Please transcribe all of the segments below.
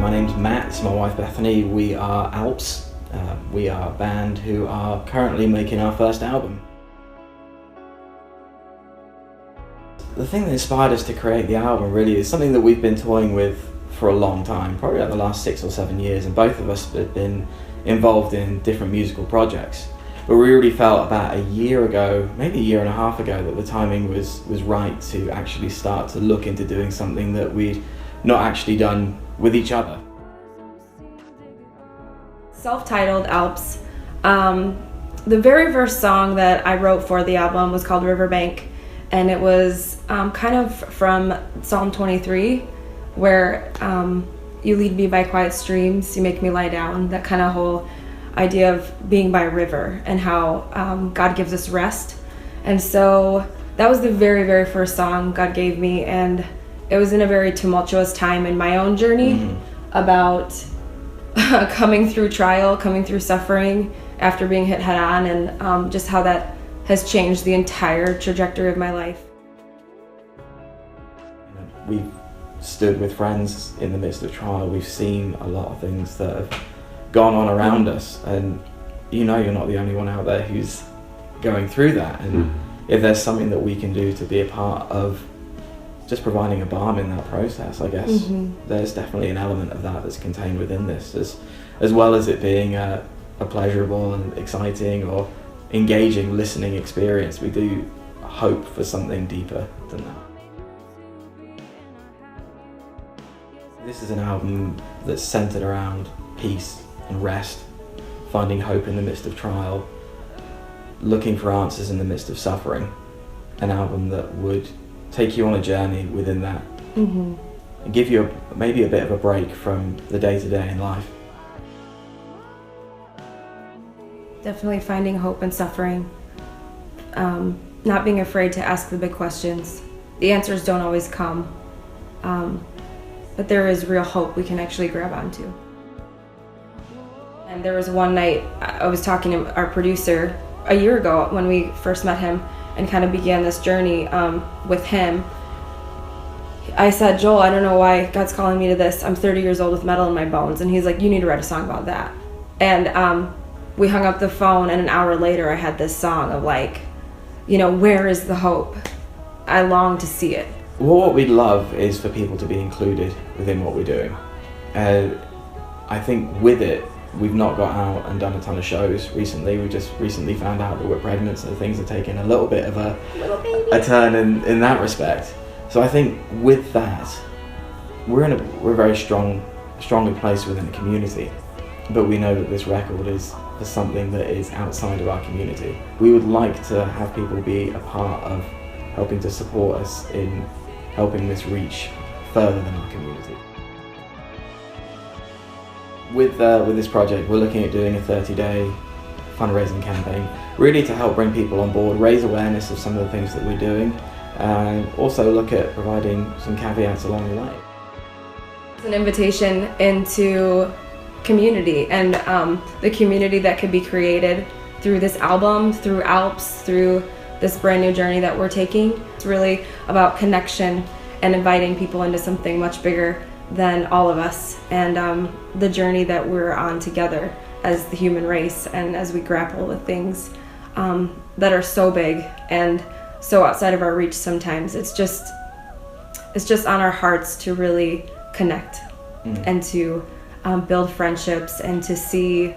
My name's Matt, my wife Bethany. We are ALPS. We are a band who are currently making our first album. The thing that inspired us to create the album really is something that we've been toying with for a long time, probably like the last 6 or 7 years, and both of us have been involved in different musical projects. But we really felt about a year ago, maybe a year and a half ago, that the timing was right to actually start to look into doing something that we'd not actually done with each other. Self-titled ALPS. The very first song that I wrote for the album was called Riverbank, and it was kind of from Psalm 23, where you lead me by quiet streams, you make me lie down, that kind of whole idea of being by a river and how God gives us rest. And so that was the very, very first song God gave me, and it was in a very tumultuous time in my own journey about coming through trial, coming through suffering after being hit head on, and just how that has changed the entire trajectory of my life. We've stood with friends in the midst of trial. We've seen a lot of things that have gone on around us, and you know you're not the only one out there who's going through that. And if there's something that we can do to be a part of just providing a balm in that process, I guess there's definitely an element of that that's contained within this, as well as it being a pleasurable and exciting or engaging listening experience. We do hope for something deeper than that. This is an album that's centered around peace and rest, finding hope in the midst of trial, looking for answers in the midst of suffering. An album that would take you on a journey within that and give you maybe a bit of a break from the day-to-day in life. Definitely finding hope in suffering, not being afraid to ask the big questions. The answers don't always come, but there is real hope we can actually grab onto. And there was one night I was talking to our producer a year ago when we first met him and kind of began this journey with him. I said, Joel, I don't know why God's calling me to this. I'm 30 years old with metal in my bones. And he's like, you need to write a song about that. And we hung up the phone, and an hour later I had this song of like, you know, where is the hope? I long to see it. Well, what we'd love is for people to be included within what we're doing. I think with it, we've not got out and done a ton of shows recently. We just recently found out that we're pregnant, so things are taking a little bit of a turn in that respect. So I think with that, we're a very strongly placed within the community, but we know that this record is for something that is outside of our community. We would like to have people be a part of helping to support us in helping this reach further than our community. With this project, we're looking at doing a 30-day fundraising campaign, really to help bring people on board, raise awareness of some of the things that we're doing, and also look at providing some caveats along the way. It's an invitation into community, and the community that could be created through this album, through ALPS, through this brand new journey that we're taking. It's really about connection and inviting people into something much bigger than all of us, and the journey that we're on together as the human race, and as we grapple with things that are so big and so outside of our reach sometimes. It's just on our hearts to really connect and to build friendships and to see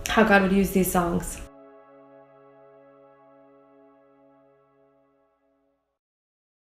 how God would use these songs.